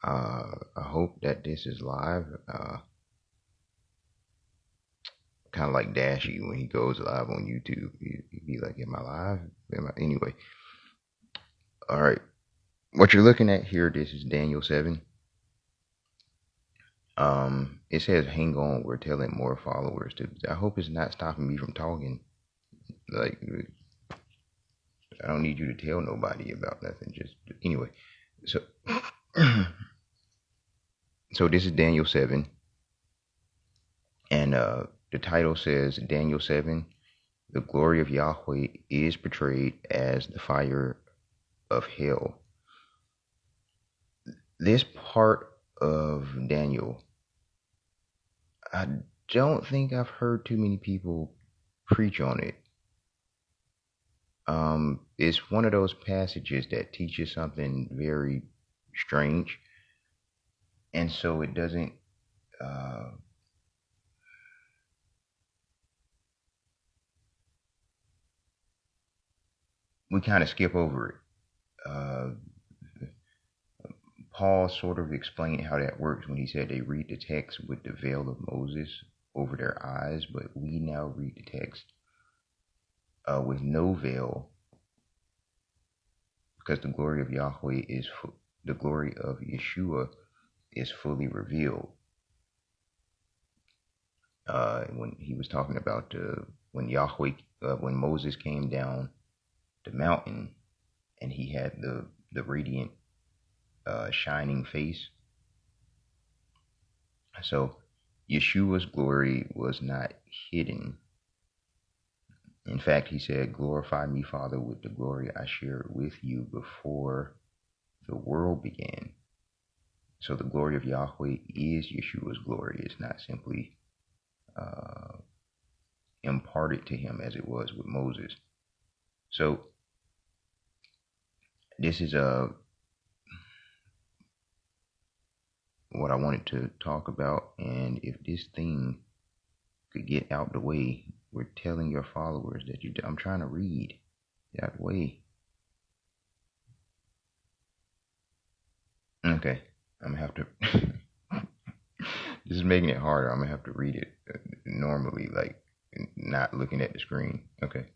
I hope that this is live. Kind of like Dashy when he goes live on YouTube. He'd be like, "Am I live? Anyway, all right. What you're looking at here, this is Daniel 7. It says, "Hang on, we're telling more followers." I hope it's not stopping me from talking. Like, I don't need you to tell nobody about nothing. Just anyway. So, so this is Daniel 7, and the title says Daniel 7. The glory of Yahweh is portrayed as the fire of hell. This part of Daniel, I don't think I've heard too many people preach on it. It's one of those passages that teaches something very strange, and so it doesn't. We kind of skip over it. Paul sort of explained how that works when he said they read the text with the veil of Moses over their eyes, but we now read the text with no veil, because the glory of Yahweh is the glory of Yeshua is fully revealed. When he was talking about when Yahweh, when Moses came down the mountain, and he had the radiant, shining face. So Yeshua's glory was not hidden. In fact, he said, "Glorify me, Father, with the glory I shared with you before the world began." So the glory of Yahweh is Yeshua's glory. It's not simply imparted to him as it was with Moses. So this is what I wanted to talk about. And if this thing could get out the way, we're telling your followers that I'm trying to read that way. Okay, I'm gonna have to. This is making it harder. I'm gonna have to read it normally, like not looking at the screen. Okay.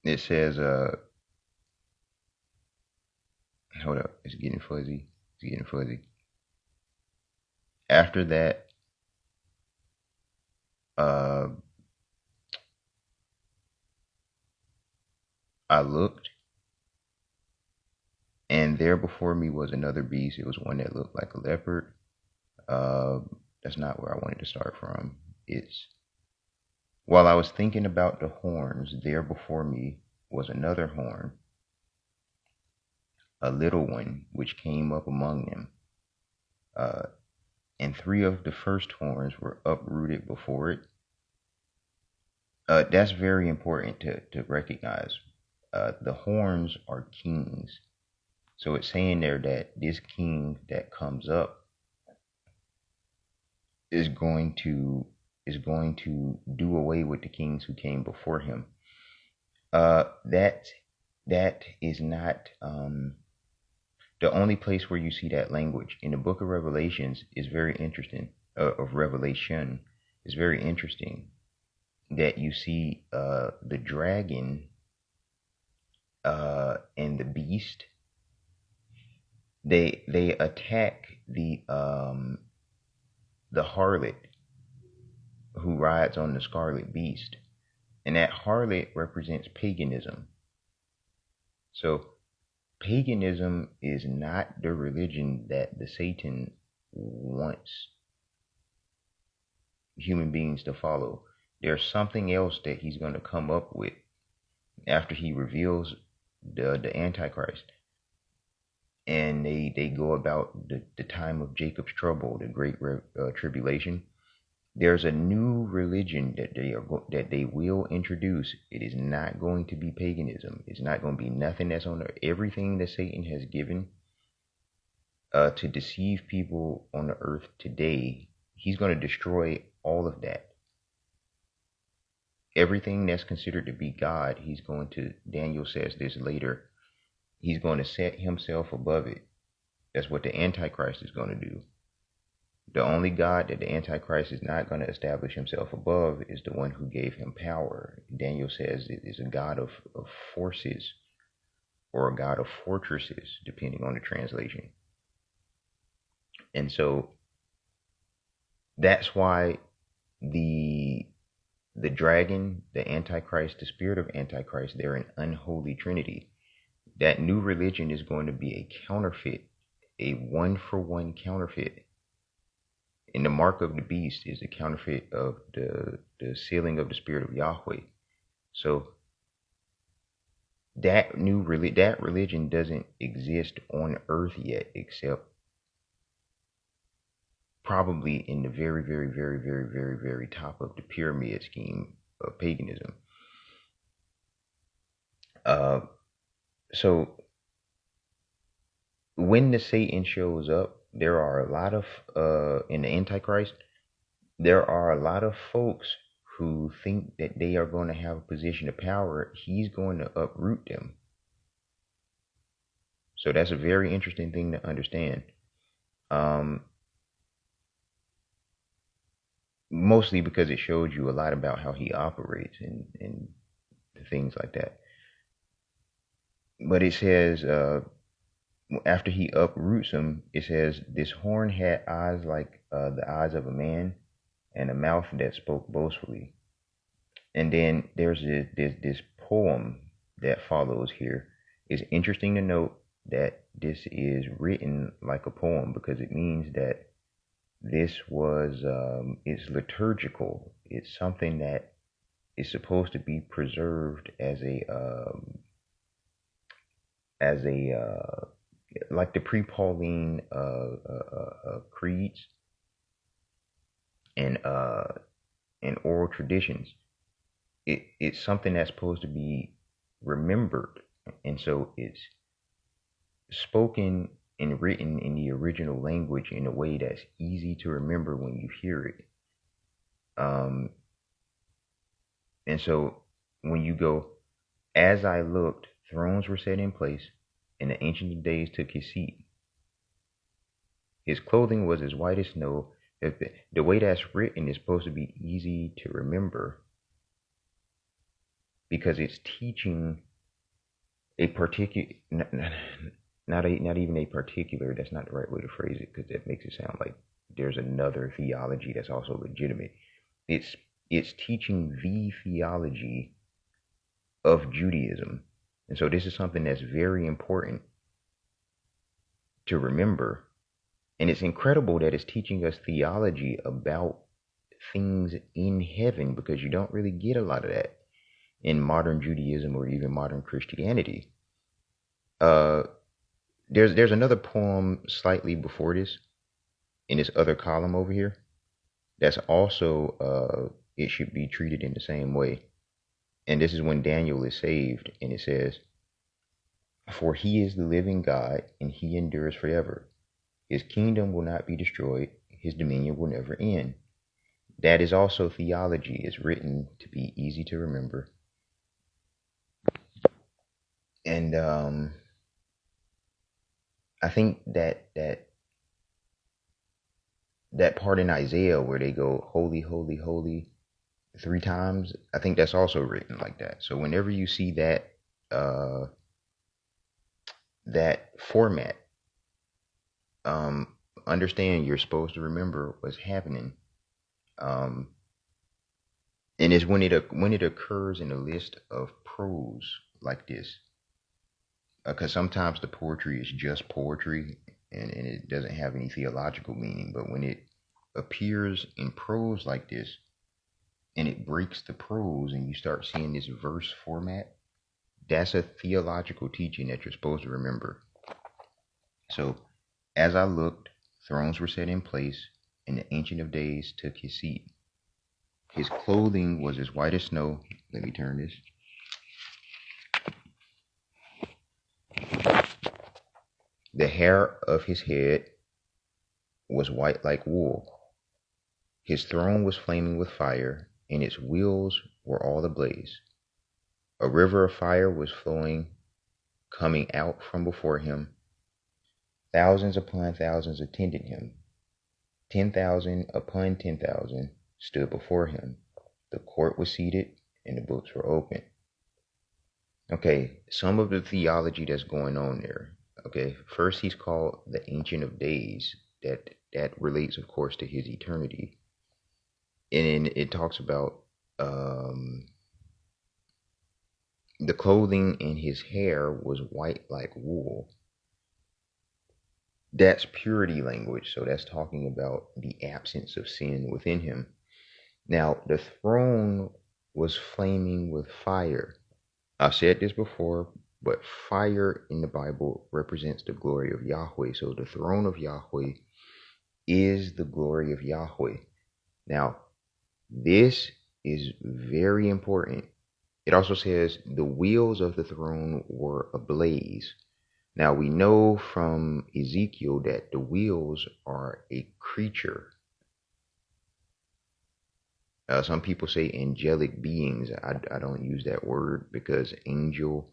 It says, hold up, it's getting fuzzy. It's getting fuzzy. After that, I looked, and there before me was another beast. It was one that looked like a leopard. That's not where I wanted to start from. It's while I was thinking about the horns, there before me was another horn, a little one, which came up among them. And three of the first horns were uprooted before it. That's very important to recognize. The horns are kings. So it's saying there that this king that comes up is going to do away with the kings who came before him. That is not the only place where you see that language. In the book of Revelations is very interesting. Of Revelation is very interesting that you see the dragon and the beast. They attack the harlot who rides on the scarlet beast, and that harlot represents paganism. So paganism is not the religion that the Satan wants human beings to follow. There's something else that he's going to come up with after he reveals the Antichrist. And they go about the time of Jacob's trouble, the great tribulation. There's a new religion that they will introduce. It is not going to be paganism. It's not going to be nothing that's on everything that Satan has given to deceive people on the earth today. He's going to destroy all of that. Everything that's considered to be God, he's going to, Daniel says this later, he's going to set himself above it. That's what the Antichrist is going to do. The only God that the Antichrist is not going to establish himself above is the one who gave him power. Daniel says it is a God of forces, or a God of fortresses, depending on the translation. And so that's why the dragon, the Antichrist, the spirit of Antichrist, they're an unholy trinity. That new religion is going to be a counterfeit, a one-for-one counterfeit. And the mark of the beast is the counterfeit of the sealing of the spirit of Yahweh. So that religion doesn't exist on earth yet, except probably in the very, very, very, very, very, very top of the pyramid scheme of paganism. So when the Satan shows up, there are a lot of in the Antichrist, there are a lot of folks who think that they are going to have a position of power. He's going to uproot them. So that's a very interesting thing to understand. Mostly because it showed you a lot about how he operates and things like that. But it says, after he uproots them, it says, this horn had eyes like the eyes of a man, and a mouth that spoke boastfully. And then there's this poem that follows here. It's interesting to note that this is written like a poem, because it means that this was it's liturgical. It's something that is supposed to be preserved as a like the pre-Pauline creeds and oral traditions. It's something that's supposed to be remembered, and so it's spoken and written in the original language in a way that's easy to remember when you hear it. And so when you go, as I looked, thrones were set in place, and the Ancient of Days took his seat. His clothing was as white as snow. The way that's written is supposed to be easy to remember, because it's teaching a particular, not even a particular, that's not the right way to phrase it, because that makes it sound like there's another theology that's also legitimate. It's teaching the theology of Judaism. And so this is something that's very important to remember. And it's incredible that it's teaching us theology about things in heaven, because you don't really get a lot of that in modern Judaism or even modern Christianity. There's another poem slightly before this, in this other column over here, that's also it should be treated in the same way. And this is when Daniel is saved, and it says, for he is the living God, and he endures forever. His kingdom will not be destroyed, his dominion will never end. That is also theology. It's written to be easy to remember. And I think that part in Isaiah where they go, holy, holy, holy, 3 times, I think that's also written like that. So whenever you see that that format, understand you're supposed to remember what's happening. And it's when it occurs in a list of prose like this, because sometimes the poetry is just poetry and it doesn't have any theological meaning. But when it appears in prose like this, and it breaks the prose, and you start seeing this verse format, that's a theological teaching that you're supposed to remember. So, as I looked, thrones were set in place, and the Ancient of Days took his seat. His clothing was as white as snow. Let me turn this. The hair of his head was white like wool. His throne was flaming with fire, and its wheels were all ablaze. A river of fire was flowing, coming out from before him. Thousands upon thousands attended him. 10,000 upon 10,000 stood before him. The court was seated and the books were open. Okay, some of the theology that's going on there. Okay, first he's called the Ancient of Days. That relates, of course, to his eternity. And it talks about the clothing in his hair was white like wool. That's purity language, so that's talking about the absence of sin within him. Now, the throne was flaming with fire. I've said this before, but fire in the Bible represents the glory of Yahweh. So the throne of Yahweh is the glory of Yahweh. Now, this is very important. It also says the wheels of the throne were ablaze. Now, we know from Ezekiel that the wheels are a creature. Some people say angelic beings. I don't use that word because angel,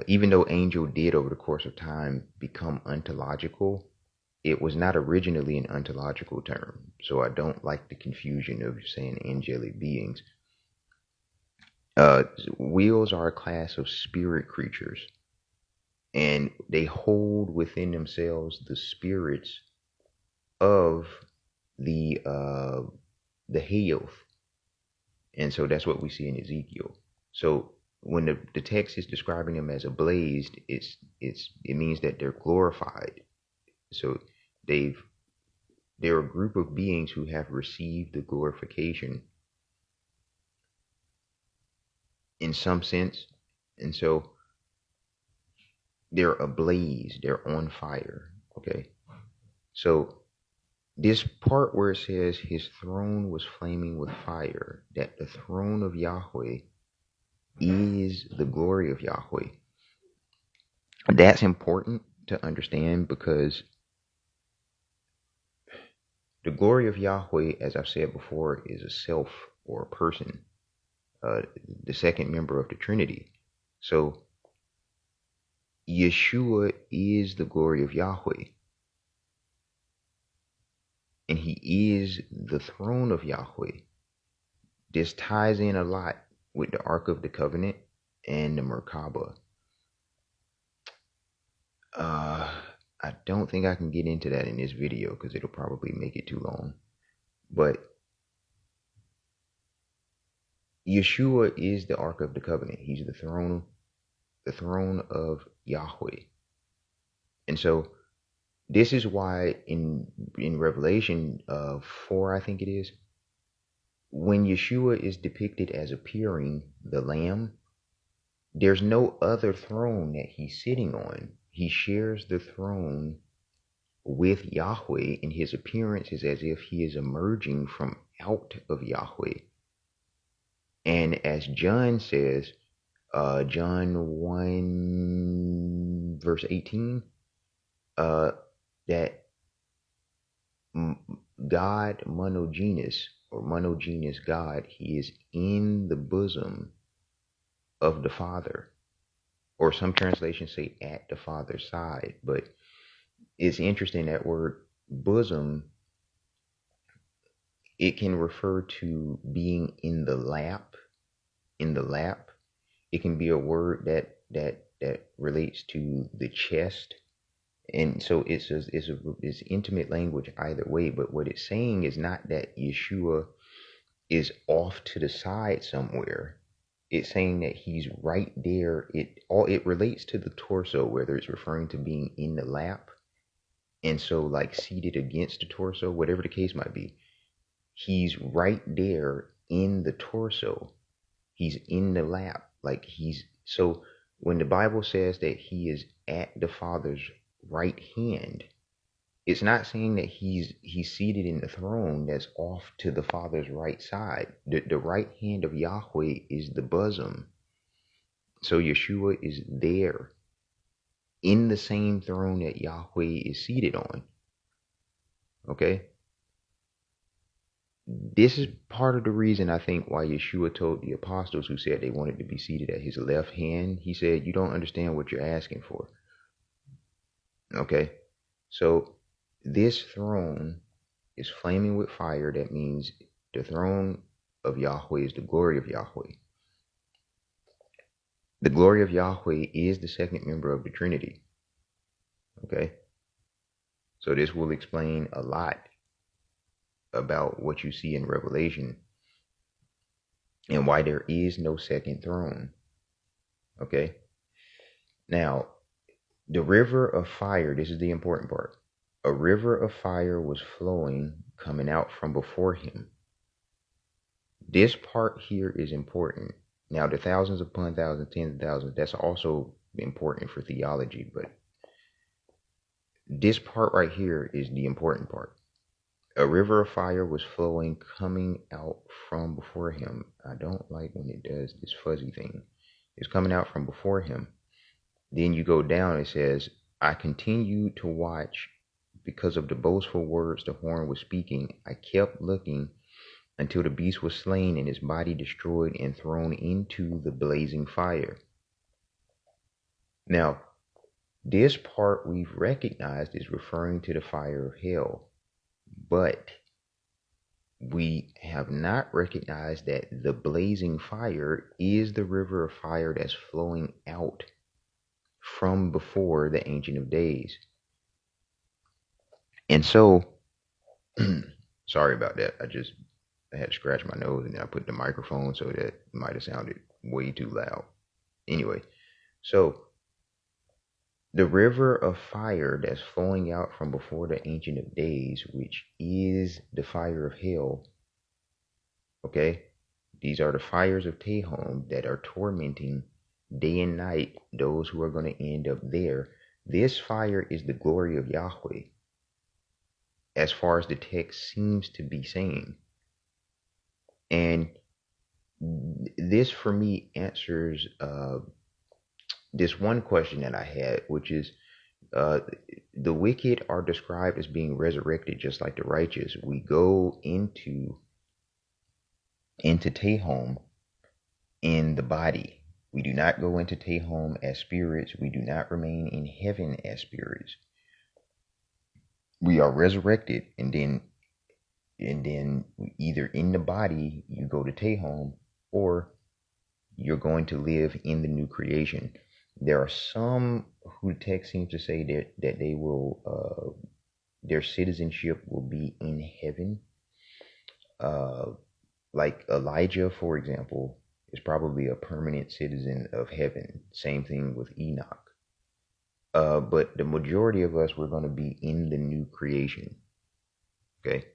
even though angel did over the course of time become ontological, it was not originally an ontological term. So I don't like the confusion of saying angelic beings. Wheels are a class of spirit creatures, and they hold within themselves the spirits of the Hayoth. And so that's what we see in Ezekiel. So when the text is describing them as ablazed, it means that they're glorified. So they're a group of beings who have received the glorification in some sense. And so they're ablaze, they're on fire. Okay. So this part where it says his throne was flaming with fire, that the throne of Yahweh is the glory of Yahweh. That's important to understand because the glory of Yahweh, as I've said before, is a self or a person, the second member of the Trinity. So Yeshua is the glory of Yahweh. And he is the throne of Yahweh. This ties in a lot with the Ark of the Covenant and the Merkabah. I don't think I can get into that in this video because it'll probably make it too long. But Yeshua is the Ark of the Covenant. He's the throne of Yahweh. And so this is why in Revelation 4, I think it is, when Yeshua is depicted as appearing the Lamb, there's no other throne that he's sitting on. He shares the throne with Yahweh, and his appearance is as if he is emerging from out of Yahweh. And as John says, John 1 verse 18, that God monogenes, or monogenes God, he is in the bosom of the Father. Or some translations say at the Father's side. But it's interesting, that word bosom, it can refer to being in the lap. It can be a word that relates to the chest. And so it's intimate language either way. But what it's saying is not that Yeshua is off to the side somewhere. It's saying that he's right there. It relates to the torso, whether it's referring to being in the lap, and so like seated against the torso, whatever the case might be. He's right there in the torso. He's in the lap. So when the Bible says that he is at the Father's right hand, it's not saying that he's seated in the throne that's off to the Father's right side. The right hand of Yahweh is the bosom. So Yeshua is there in the same throne that Yahweh is seated on. Okay? This is part of the reason, I think, why Yeshua told the apostles who said they wanted to be seated at his left hand. He said, you don't understand what you're asking for. Okay? So this throne is flaming with fire. That means the throne of Yahweh is the glory of Yahweh. The glory of Yahweh is the second member of the Trinity. Okay? So this will explain a lot about what you see in Revelation and why there is no second throne. Okay? Now, the river of fire, this is the important part. A river of fire was flowing, coming out from before him. This part here is important. Now, the thousands upon thousands, tens of thousands, that's also important for theology, but this part right here is the important part. A river of fire was flowing, coming out from before him. I don't like when it does this fuzzy thing. It's coming out from before him. Then you go down, it says, I continued to watch because of the boastful words the horn was speaking. I kept looking until the beast was slain and his body destroyed and thrown into the blazing fire. Now, this part we've recognized is referring to the fire of hell, but we have not recognized that the blazing fire is the river of fire that's flowing out from before the Ancient of Days. And so, sorry about that. I had to scratch my nose and then I put the microphone so that it might have sounded way too loud. Anyway, so the river of fire that's flowing out from before the Ancient of Days, which is the fire of hell, okay? These are the fires of Tehom that are tormenting day and night those who are going to end up there. This fire is the glory of Yahweh, as far as the text seems to be saying. And this, for me, answers this one question that I had, which is the wicked are described as being resurrected just like the righteous. We go into Tehom in the body. We do not go into Tehom as spirits. We do not remain in heaven as spirits. We are resurrected, and then either in the body you go to Tehom, or you're going to live in the new creation. There are some who the text seems to say that they will their citizenship will be in heaven. Like Elijah, for example, is probably a permanent citizen of heaven. Same thing with Enoch. But the majority of us, we're going to be in the new creation. Okay?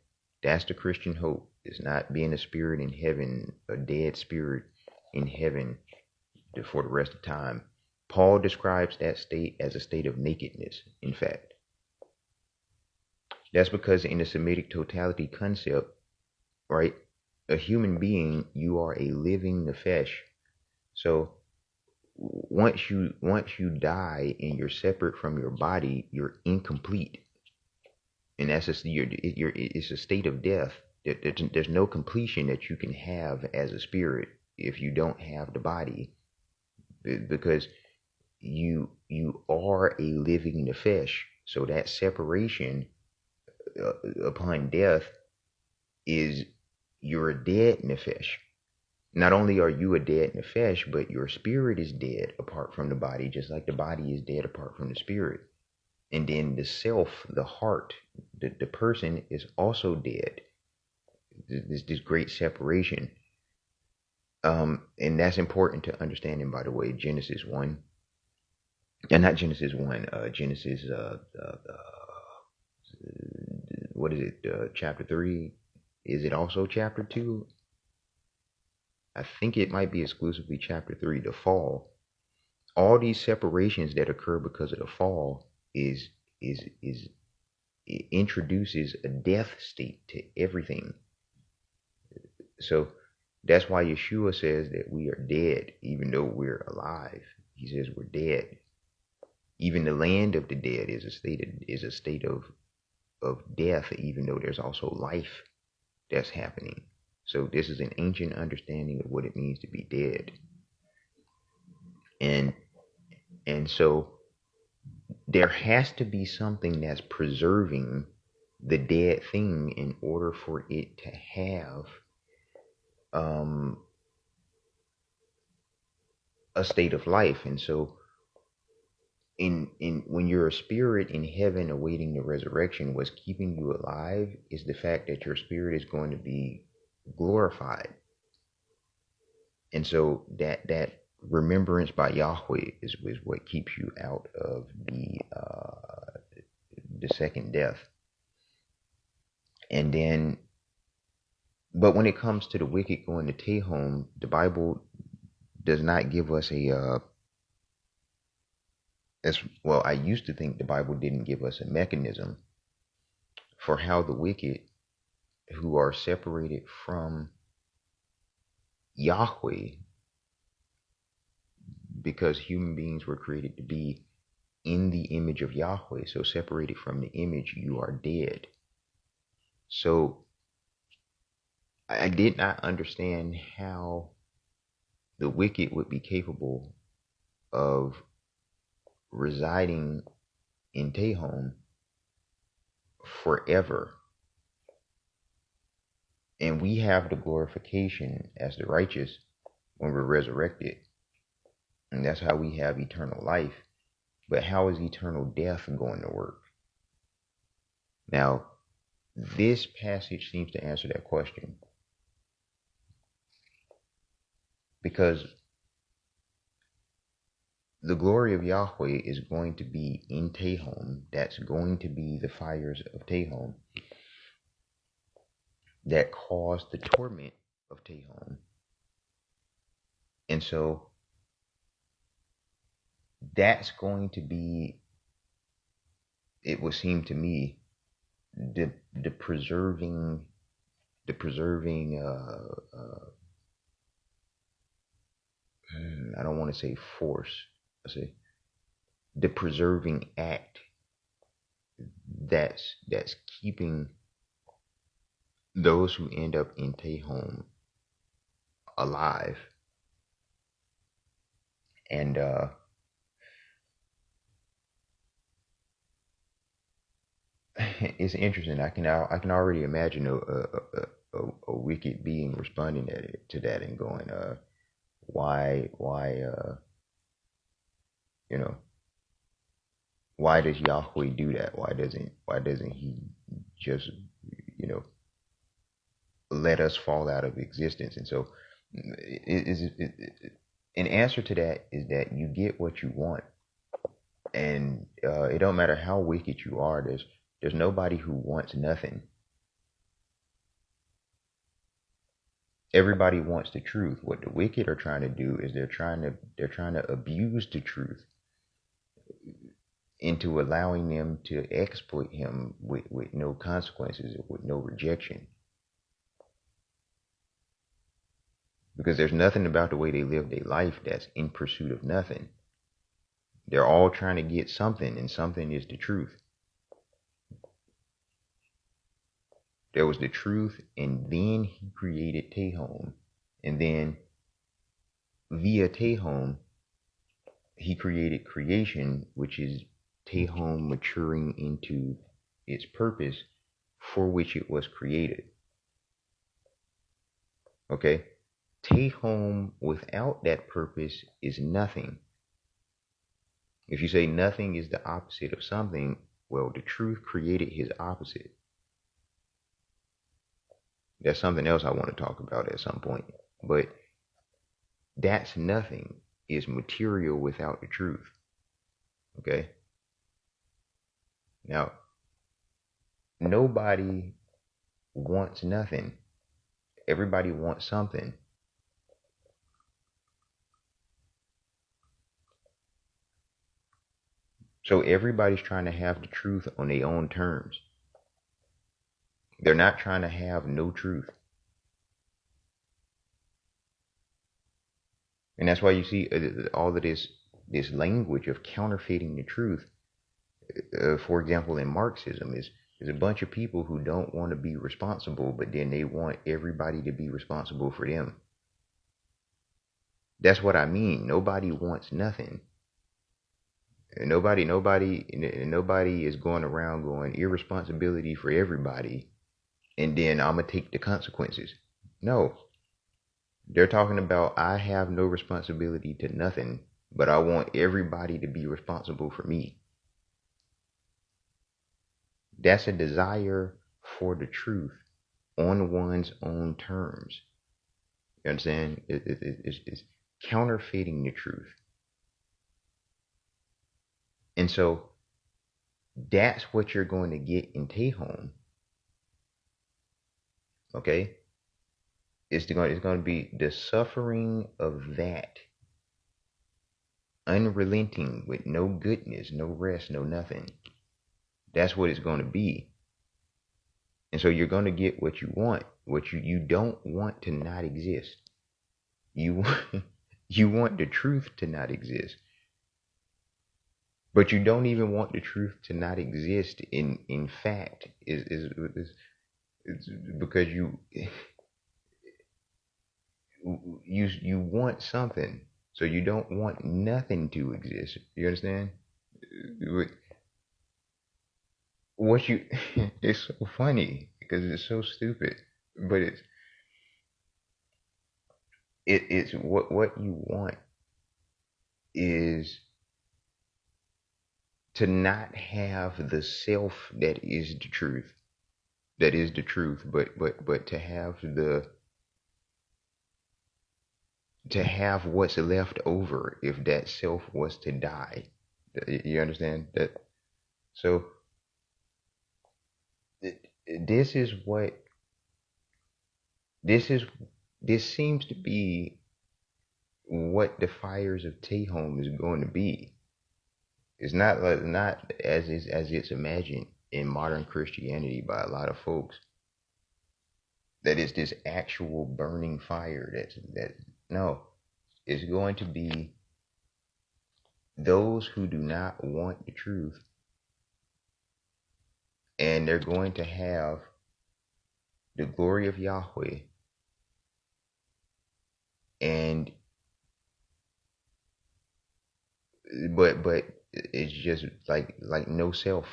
That's the Christian hope. It's not being a spirit in heaven, a dead spirit in heaven for the rest of time. Paul describes that state as a state of nakedness, in fact. That's because in the Semitic totality concept, right, a human being, you are a living nefesh. So once you die and you're separate from your body, you're incomplete. And that's it's a state of death. There's no completion that you can have as a spirit if you don't have the body, because you are a living nefesh. So that separation upon death is you're a dead nefesh. Not only are you a dead nefesh, but your spirit is dead apart from the body, just like the body is dead apart from the spirit. And then the self, the heart, the person is also dead. There's this great separation. And that's important to understand. And by the way, Genesis 1, and not Genesis 1, Genesis, what is it, chapter 3? Is it also chapter 2? I think it might be exclusively chapter 3, the fall. All these separations that occur because of the fall it introduces a death state to everything. So that's why Yeshua says that we are dead, even though we're alive. He says we're dead. Even the land of the dead is a state of death, even though there's also life that's happening. So this is an ancient understanding of what it means to be dead. And so there has to be something that's preserving the dead thing in order for it to have a state of life. And so in when you're a spirit in heaven awaiting the resurrection, what's keeping you alive is the fact that your spirit is going to be glorified. And so that remembrance by Yahweh is what keeps you out of the second death. And then, but when it comes to the wicked going to Tehom, the Bible does not give us as well. I used to think the Bible didn't give us a mechanism for how the wicked who are separated from Yahweh, because human beings were created to be in the image of Yahweh, so separated from the image, you are dead. So I did not understand how the wicked would be capable of residing in Tehom forever. And we have the glorification as the righteous when we're resurrected. And that's how we have eternal life. But how is eternal death going to work? Now, this passage seems to answer that question. Because the glory of Yahweh is going to be in Tehom. That's going to be the fires of Tehom that caused the torment of Tehom. And so that's going to be, it would seem to me, the preserving I don't want to say force, I say the preserving act that's keeping those who end up in Tehom alive. And it's interesting. I can already imagine a wicked being responding to that and going, why why does Yahweh do that? Why doesn't he just let us fall out of existence? And so an answer to that is that you get what you want. And it don't matter how wicked you are, there's nobody who wants nothing. Everybody wants the truth. What the wicked are trying to do is they're trying to abuse the truth into allowing them to exploit him with no consequences, with no rejection. Because there's nothing about the way they live their life that's in pursuit of nothing. They're all trying to get something, and something is the truth. There was the truth, and then he created Tehom. And then via Tehom, he created creation, which is Tehom maturing into its purpose for which it was created. Okay? Tehom without that purpose is nothing. If you say nothing is the opposite of something, well, the truth created his opposite. That's something else I want to talk about at some point. But that's nothing is material without the truth. Okay? Now, nobody wants nothing. Everybody wants something. So everybody's trying to have the truth on their own terms. They're not trying to have no truth. And that's why you see all of this language of counterfeiting the truth. For example, in Marxism, there's a bunch of people who don't want to be responsible, but then they want everybody to be responsible for them. That's what I mean. Nobody wants nothing. And nobody is going around going irresponsibility for everybody, and then I'm gonna take the consequences. No, they're talking about I have no responsibility to nothing, but I want everybody to be responsible for me. That's a desire for the truth on one's own terms. You understand? It's counterfeiting the truth. And so that's what you're going to get in Tehom. Okay? It's going to be the suffering of that. Unrelenting with no goodness, no rest, no nothing. That's what it's going to be. And so you're going to get what you want. What you don't want to not exist. You you want the truth to not exist. But you don't even want the truth to not exist in fact is because you want something, so you don't want nothing to exist. You understand? What you it's so funny because it's so stupid, but it's what you want is to not have the self that is the truth, but to have what's left over if that self was to die. You understand that? So this is what this is. This seems to be what the fires of Tehom is going to be. It's not as it's imagined in modern Christianity by a lot of folks. That it's this actual burning fire. That no, it's going to be those who do not want the truth, and they're going to have the glory of Yahweh, and but it's just like no self.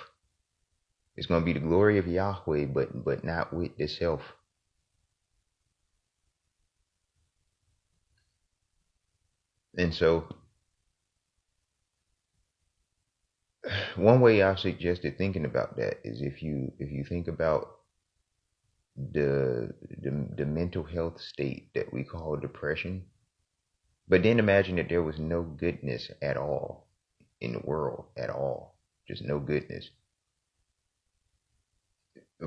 It's going to be the glory of Yahweh, but not with the self. And so, one way I've suggested thinking about that is if you think about the mental health state that we call depression, but then imagine that there was no goodness at all in the world at all, just no goodness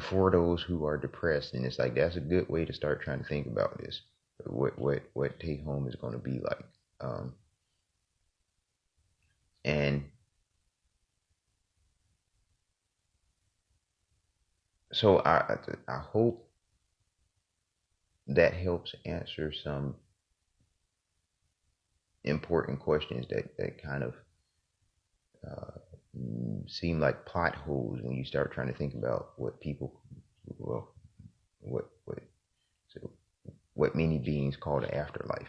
for those who are depressed. And it's like that's a good way to start trying to think about this. What take home is going to be like. And so I hope that helps answer some important questions that kind of seem like plot holes when you start trying to think about what people, well, so what many beings call the afterlife.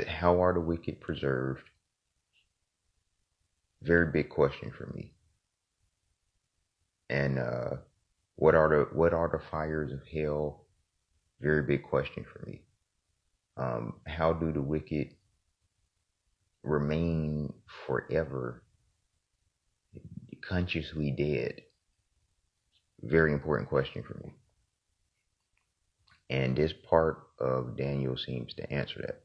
How are the wicked preserved? Very big question for me. And what are the fires of hell? Very big question for me. How do the wicked remain forever consciously dead? Very important question for me. And this part of Daniel seems to answer that.